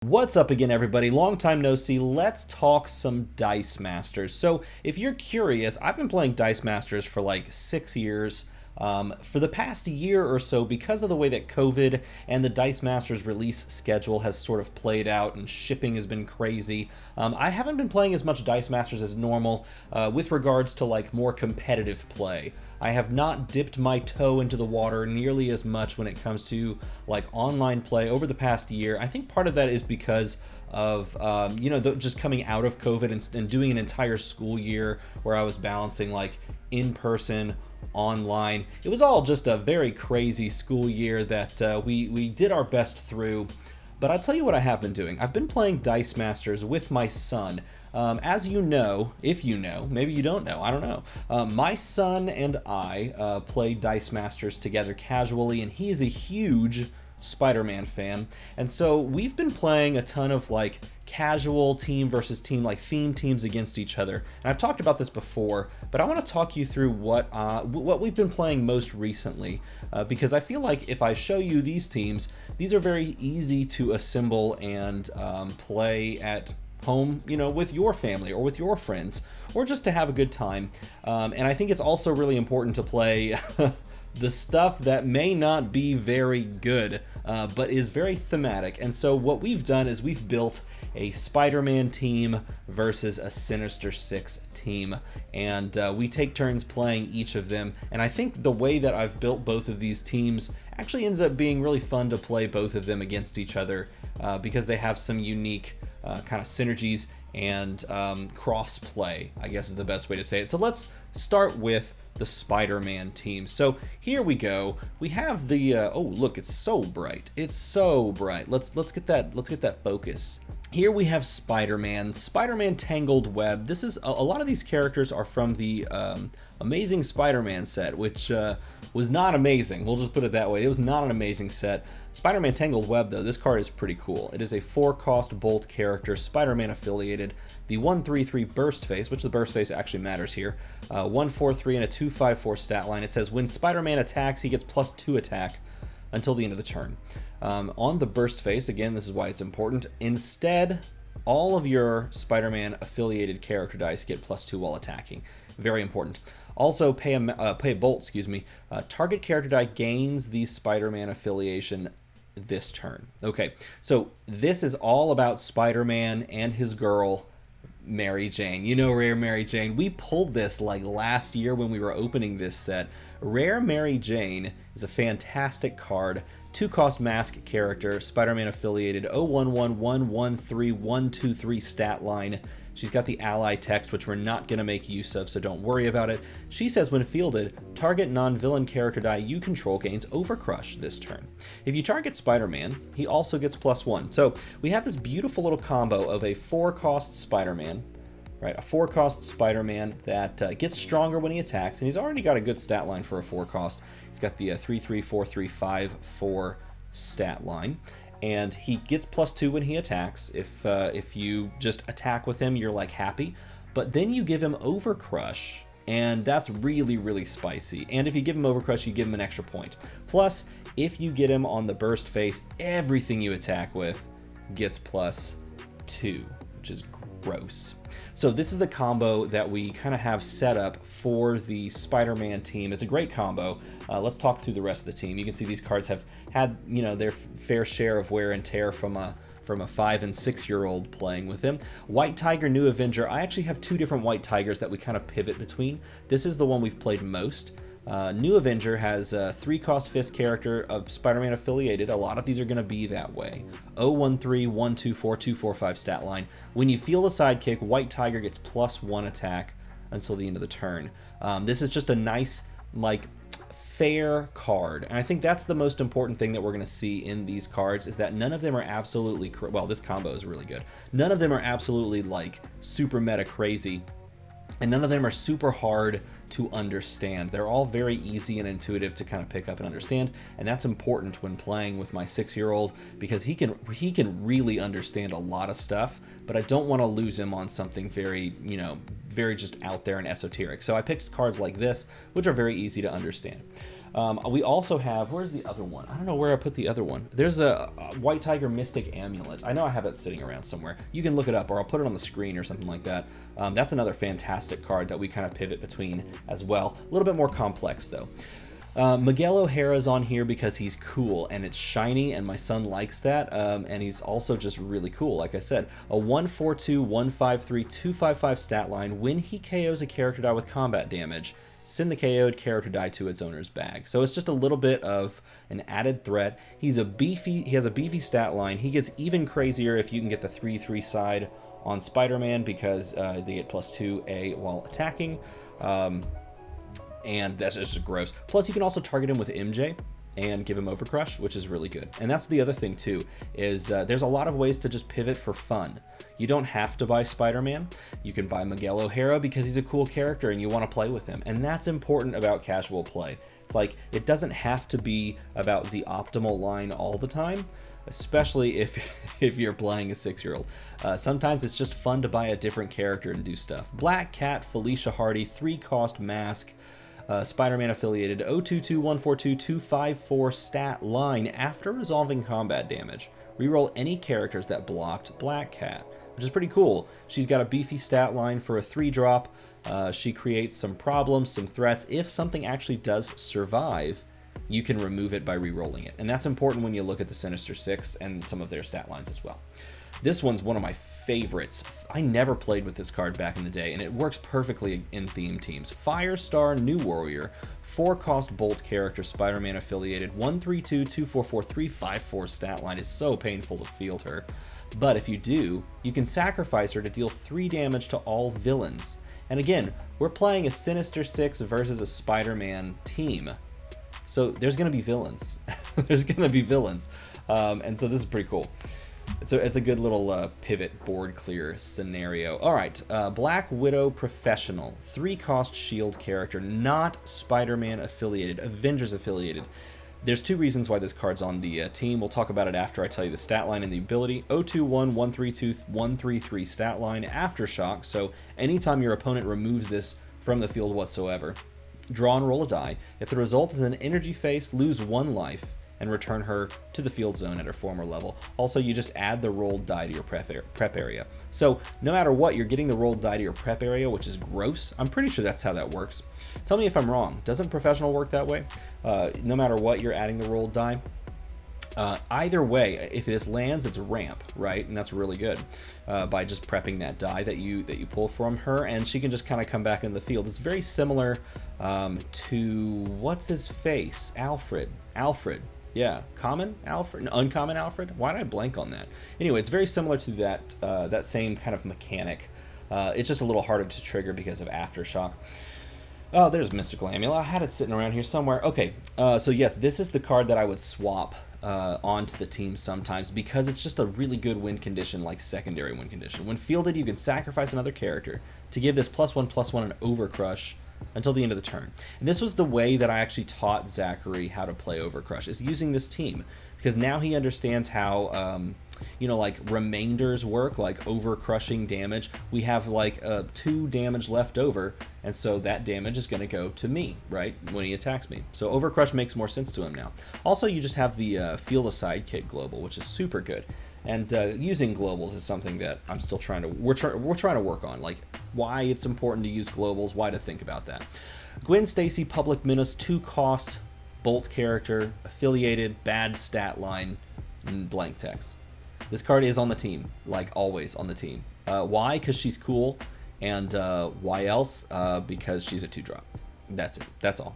What's up again, everybody? Long time no see. Let's talk some Dice Masters. So if you're curious, I've been playing Dice Masters for like 6 years. For the past year or so, because of the way that COVID and the Dice Masters release schedule has sort of played out and shipping has been crazy, I haven't been playing as much Dice Masters as normal with regards to like more competitive play. I have not dipped my toe into the water nearly as much when it comes to like online play over the past year. I think part of that is because of just coming out of COVID and doing an entire school year where I was balancing like in person, online. It was all just a very crazy school year that we did our best through. But I'll tell you what I have been doing. I've been playing Dice Masters with my son. As you know, if you know, maybe you don't know, I don't know. My son and I play Dice Masters together casually, and he is a huge Spider-Man fan. And so we've been playing a ton of like casual team versus team, like theme teams against each other. And I've talked about this before, but I want to talk you through what we've been playing most recently, because I feel like if I show you these teams, these are very easy to assemble and play at home, with your family or with your friends, or just to have a good time. And I think it's also really important to play the stuff that may not be very good, but is very thematic. And so what we've done is we've built a Spider-Man team versus a Sinister Six team, and we take turns playing each of them. And I think the way that I've built both of these teams actually ends up being really fun to play both of them against each other, because they have some unique kind of synergies and cross play, I guess is the best way to say it. So let's start with the Spider-Man team. So here we go. We have the oh look, it's so bright. It's so bright. Let's get that focus. Here we have Spider-Man Tangled Web. This is a lot of these characters are from the Amazing Spider-Man set, which was not amazing. We'll just put it that way. It was not an amazing set. Spider-Man Tangled Web, though, this card is pretty cool. It is a 4-cost Bolt character, Spider-Man affiliated. The 1/3/3 Burst Face, which the Burst Face actually matters here. 1/4/3 and a 2/5/4 stat line. It says when Spider-Man attacks, he gets +2 attack until the end of the turn. On the Burst Face, again, this is why it's important. Instead, all of your Spider-Man affiliated character dice get +2 while attacking. Very important. Also, pay a bolt, excuse me. Target character die gains the Spider-Man affiliation this turn. Okay, so this is all about Spider-Man and his girl, Mary Jane. You know Rare Mary Jane. We pulled this like last year when we were opening this set. Rare Mary Jane is a fantastic card. 2-cost mask character, Spider-Man affiliated, 011113123 stat line. She's got the ally text, which we're not going to make use of, so don't worry about it. She says when fielded, target non-villain character die you control gains Overcrush this turn. If you target Spider-Man, he also gets +1. So we have this beautiful little combo of a 4-cost Spider-Man, right? A 4-cost Spider-Man that gets stronger when he attacks, and he's already got a good stat line for a 4-cost. He's got the 3-3-4-3-5-4 stat line. And he gets +2 when he attacks. If you just attack with him, you're like happy. But then you give him Overcrush, and that's really, really spicy. And if you give him Overcrush, you give him an extra point. Plus, if you get him on the Burst Face, everything you attack with gets +2, which is gross. So this is the combo that we kind of have set up for the Spider-Man team. It's a great combo. Let's talk through the rest of the team. You can see these cards have had, their fair share of wear and tear from a 5- and 6-year-old playing with him. White Tiger, New Avenger. I actually have 2 different White Tigers that we kind of pivot between. This is the one we've played most. New Avenger has a 3-cost Fist character of Spider-Man affiliated. A lot of these are going to be that way. 013-124-245 stat line. When you field a sidekick, White Tiger gets +1 attack until the end of the turn. This is just a nice, like, fair card, and I think that's the most important thing that we're going to see in these cards, is that none of them are absolutely well, this combo is really good. None of them are absolutely like super meta crazy, and none of them are super hard to understand. They're all very easy and intuitive to kind of pick up and understand, and that's important when playing with my 6-year-old, because he can really understand a lot of stuff, but I don't want to lose him on something very, very just out there and esoteric. So I picked cards like this, which are very easy to understand. We also have, where's the other one? I don't know where I put the other one. There's a White Tiger Mystic Amulet. I know I have it sitting around somewhere. You can look it up, or I'll put it on the screen or something like that. That's another fantastic card that we kind of pivot between as well. A little bit more complex, though. Miguel O'Hara's on here because he's cool and it's shiny and my son likes that, and he's also just really cool. Like I said, a 1/4/2, 1/5/3, 2/5/5 stat line. When he KOs a character die with combat damage, send the KO'd character die to its owner's bag. So it's just a little bit of an added threat. He has a beefy stat line. He gets even crazier if you can get the 3/3 side on Spider-Man because they get +2A while attacking. And that's just gross. Plus, you can also target him with MJ and give him Overcrush, which is really good. And that's the other thing, too, is there's a lot of ways to just pivot for fun. You don't have to buy Spider-Man. You can buy Miguel O'Hara because he's a cool character and you want to play with him. And that's important about casual play. It's like, it doesn't have to be about the optimal line all the time, especially if you're playing a 6-year-old. Sometimes it's just fun to buy a different character and do stuff. Black Cat, Felicia Hardy, 3-cost mask, Spider-Man affiliated, 022, 142, 254 stat line. After resolving combat damage, reroll any characters that blocked Black Cat, which is pretty cool. She's got a beefy stat line for a 3-drop. She creates some problems, some threats. If something actually does survive, you can remove it by rerolling it. And that's important when you look at the Sinister Six and some of their stat lines as well. This one's one of my favorites. I never played with this card back in the day, and it works perfectly in theme teams. Firestar New Warrior, 4-cost Bolt character, Spider-Man affiliated, 132, 244, 354 stat line. Is so painful to field her. But if you do, you can sacrifice her to deal 3 damage to all villains. And again, we're playing a Sinister Six versus a Spider-Man team. So there's going to be villains. There's going to be villains. And so this is pretty cool. It's a good little pivot board clear scenario. All right, Black Widow Professional, 3-cost shield character, not Spider-Man affiliated, Avengers affiliated. There's 2 reasons why this card's on the team. We'll talk about it after I tell you the stat line and the ability. 021, 132, 133 stat line, Aftershock. So anytime your opponent removes this from the field whatsoever, draw and roll a die. If the result is an energy face, lose 1 life and return her to the field zone at her former level. Also, you just add the rolled die to your prep area. So no matter what, you're getting the rolled die to your prep area, which is gross. I'm pretty sure that's how that works. Tell me if I'm wrong. Doesn't Professional work that way? No matter what, you're adding the rolled die. Either way, if this lands, it's ramp, right? And that's really good by just prepping that die that you pull from her, and she can just kind of come back in the field. It's very similar to, what's his face? Alfred. Yeah, common Alfred, uncommon Alfred. Why did I blank on that? Anyway, it's very similar to that same kind of mechanic. It's just a little harder to trigger because of Aftershock. Oh, there's Mystical Amulet. I had it sitting around here somewhere. Okay, so yes, this is the card that I would swap onto the team sometimes because it's just a really good win condition, like secondary win condition. When fielded, you can sacrifice another character to give this +1/+1 an Overcrush until the end of the turn. And this was the way that I actually taught Zachary how to play Overcrush, is using this team, because now he understands how like remainders work, like overcrushing damage. We have like 2 damage left over, and so that damage is going to go to me, right, when he attacks me. So Overcrush makes more sense to him now. Also, you just have the Field a Sidekick global, which is super good. And using globals is something that I'm still trying to, we're trying to work on, like why it's important to use globals, why to think about that. Gwen Stacy, Public Menace, 2-cost Bolt character, affiliated, bad stat line, and blank text. This card is on the team, like always on the team. Why? Because she's cool. And why else? Because she's a 2-drop. That's it. That's all.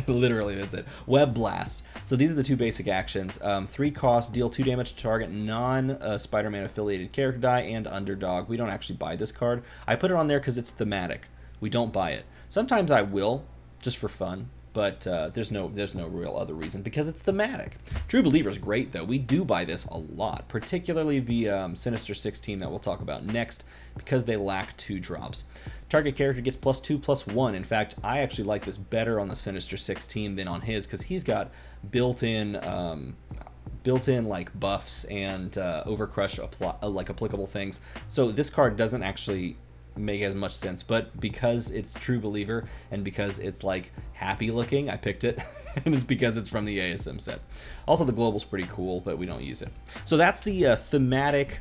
Literally, that's it. Web Blast. So these are the 2 basic actions. 3-cost, deal 2 damage to target non-Spider-Man affiliated character die and Underdog. We don't actually buy this card. I put it on there because it's thematic. We don't buy it. Sometimes I will, just for fun. But there's no real other reason because it's thematic. True Believer is great, though. We do buy this a lot, particularly the Sinister Six team that we'll talk about next, because they lack 2 drops. Target character gets +2/+1. In fact, I actually like this better on the Sinister Six team than on his, because he's got built-in like buffs and Overcrush like applicable things. So this card doesn't actually make as much sense, but because it's True Believer and because it's like happy looking, I picked it. And it's because it's from the ASM set. Also, the global's pretty cool, but we don't use it. So that's the thematic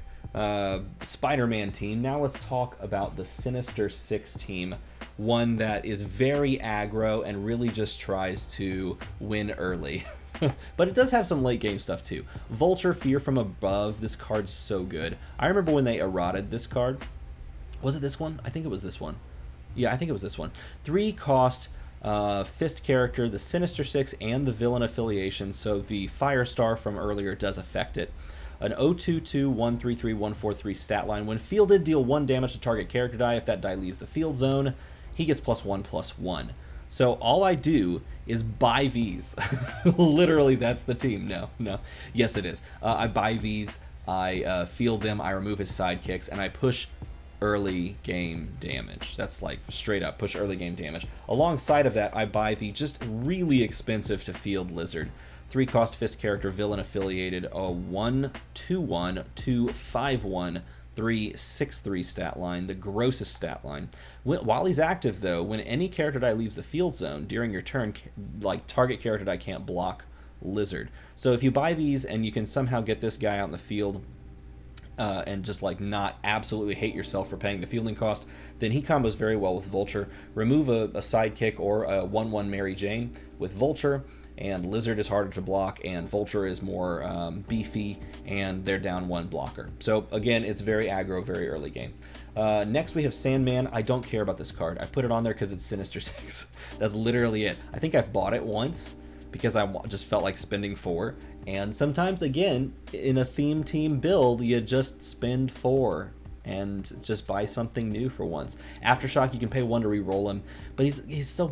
Spider-Man team. Now let's talk about the Sinister Six team, one that is very aggro and really just tries to win early. But it does have some late game stuff too. Vulture, Fear from Above. This card's so good. I remember when they errated this card. Was it this one? I think it was this one. Yeah, I think it was this one. 3 cost Fist character, the Sinister Six, and the villain affiliation. So the Firestar from earlier does affect it. An 022, 133, 143 stat line. When fielded, deal 1 damage to target character die. If that die leaves the field zone, he gets +1/+1. So all I do is buy these. Literally, that's the team. No. Yes, it is. I buy these, I field them, I remove his sidekicks, and I push early game damage. That's like straight up push early game damage. Alongside of that, I buy the just really expensive to field Lizard. 3 cost Fist character, villain affiliated, a 1/2/1, 2/5/1, 3/6/3 stat line, the grossest stat line. While he's active, though, when any character die leaves the field zone during your turn, like target character die can't block Lizard. So if you buy these and you can somehow get this guy out in the field and just like not absolutely hate yourself for paying the fielding cost, then he combos very well with Vulture. Remove a sidekick or a 1/1 Mary Jane with Vulture, and Lizard is harder to block, and Vulture is more beefy, and they're down 1 blocker. So again, it's very aggro, very early game. Next we have Sandman. I don't care about this card. I put it on there because it's Sinister Six. That's literally it. I think I've bought it once because I just felt like spending 4. And sometimes, again, in a theme team build, you just spend 4 and just buy something new for once. Aftershock, you can pay 1 to re-roll him, but he's so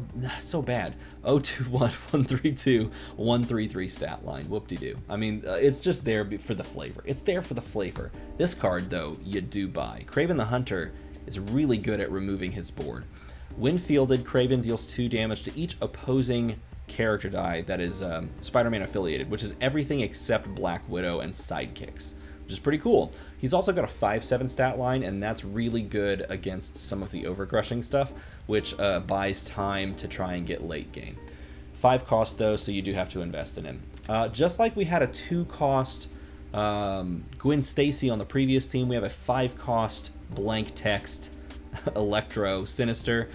bad. 021, 132, 133 stat line. Whoop-de-doo. I mean, it's just there for the flavor. It's there for the flavor. This card, though, you do buy. Kraven the Hunter is really good at removing his board. When fielded, Kraven deals 2 damage to each opposing character die that is Spider-Man affiliated, which is everything except Black Widow and sidekicks, which is pretty cool. He's also got a 5/7 stat line, and that's really good against some of the overcrushing stuff, which buys time to try and get late game. 5 cost though, so you do have to invest in him. Just like we had a 2 cost Gwen Stacy on the previous team, we have a 5 cost blank text Electro Sinister.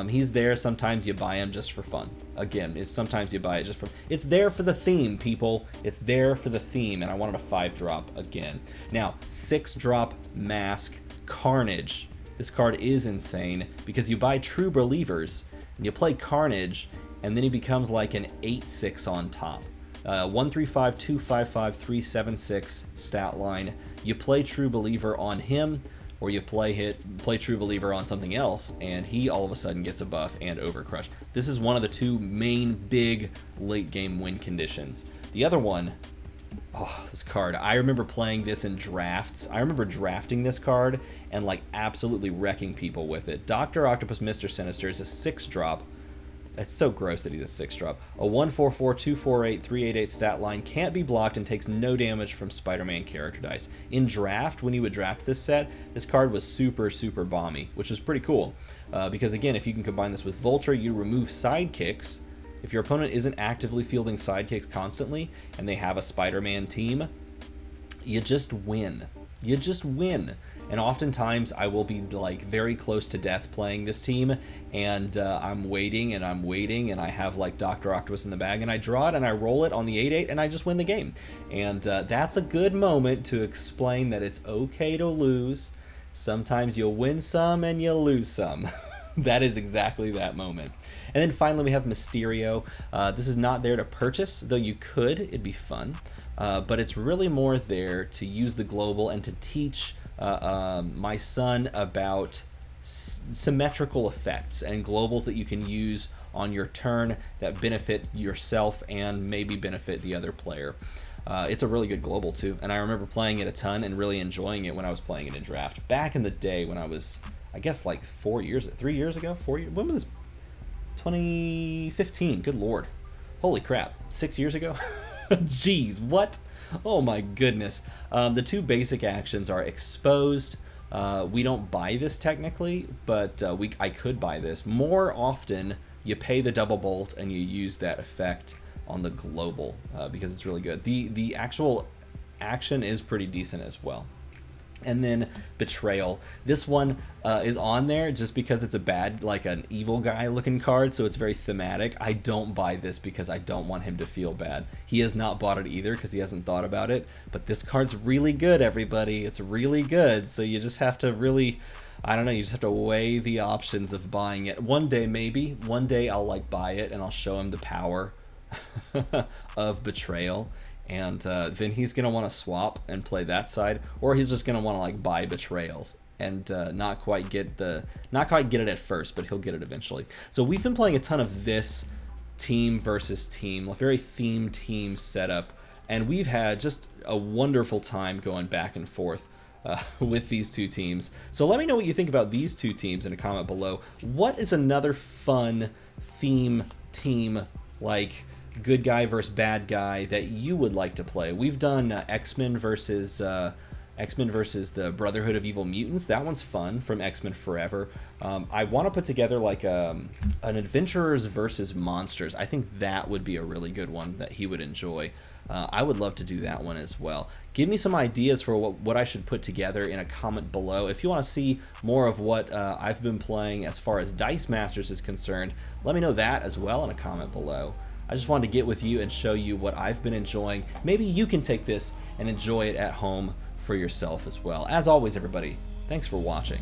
He's there. Sometimes you buy him just for fun. Again, sometimes you buy it just for... It's there for the theme, people. It's there for the theme, and I wanted a 5-drop again. Now, 6-drop Mask Carnage. This card is insane because you buy True Believers, and you play Carnage, and then he becomes like an 8/6 on top. 135, 255, 376 stat line. You play True Believer on him, or you play True Believer on something else, and he all of a sudden gets a buff and Overcrush. This is one of the 2 main big late game win conditions. The other one, this card, I remember playing this in drafts. I remember drafting this card and like absolutely wrecking people with it. Dr. Octopus Mr. Sinister is a 6-drop. It's so gross that he's a 6-drop. A 144, 248, 388 stat line, can't be blocked and takes no damage from Spider-Man character dice. In draft, when you would draft this set, this card was super, super bomby, which was pretty cool. Because again, if you can combine this with Vulture, you remove sidekicks. If your opponent isn't actively fielding sidekicks constantly, and they have a Spider-Man team, you just win. You just win. And oftentimes I will be like very close to death playing this team, and I'm waiting and I'm waiting, and I have like Dr. Octopus in the bag, and I draw it and I roll it on the 8/8 and I just win the game. And that's a good moment to explain that it's okay to lose. Sometimes you'll win some and you'll lose some. That is exactly that moment. And then finally we have Mysterio. This is not there to purchase, though you could, it'd be fun. But it's really more there to use the global and to teach my son about symmetrical effects and globals that you can use on your turn that benefit yourself and maybe benefit the other player. It's a really good global too, and I remember playing it a ton and really enjoying it when I was playing it in draft back in the day when I was, I guess, like 3 years ago, 4 years. When was this? 2015. Good lord, holy crap, 6 years ago. Jeez, what? Oh my goodness. The 2 basic actions are Exposed, We don't buy this technically, but I could buy this. More often, you pay the double bolt and you use that effect on the global because it's really good. The actual action is pretty decent as well. And then Betrayal. This one is on there just because it's a bad, like an evil guy looking card, so it's very thematic. I don't buy this because I don't want him to feel bad. He has not bought it either because he hasn't thought about it, but this card's really good, everybody. It's really good, so you just have to really, I don't know, you just have to weigh the options of buying it. One day, maybe, one day I'll like buy it and I'll show him the power of Betrayal. And then he's going to want to swap and play that side, or he's just going to want to like buy Betrayals and not quite get it at first, but he'll get it eventually. So we've been playing a ton of this team versus team, a very themed team setup, and we've had just a wonderful time going back and forth with these two teams. So let me know what you think about these two teams in a comment below. What is another fun theme team, like good guy versus bad guy, that you would like to play? We've done X-Men versus the Brotherhood of Evil Mutants. That one's fun, from X-Men Forever. I want to put together like an Adventurers versus Monsters. I think that would be a really good one that he would enjoy. I would love to do that one as well. Give me some ideas for what I should put together in a comment below. If you want to see more of what I've been playing as far as Dice Masters is concerned, let me know that as well in a comment below. I just wanted to get with you and show you what I've been enjoying. Maybe you can take this and enjoy it at home for yourself as well. As always, everybody, thanks for watching.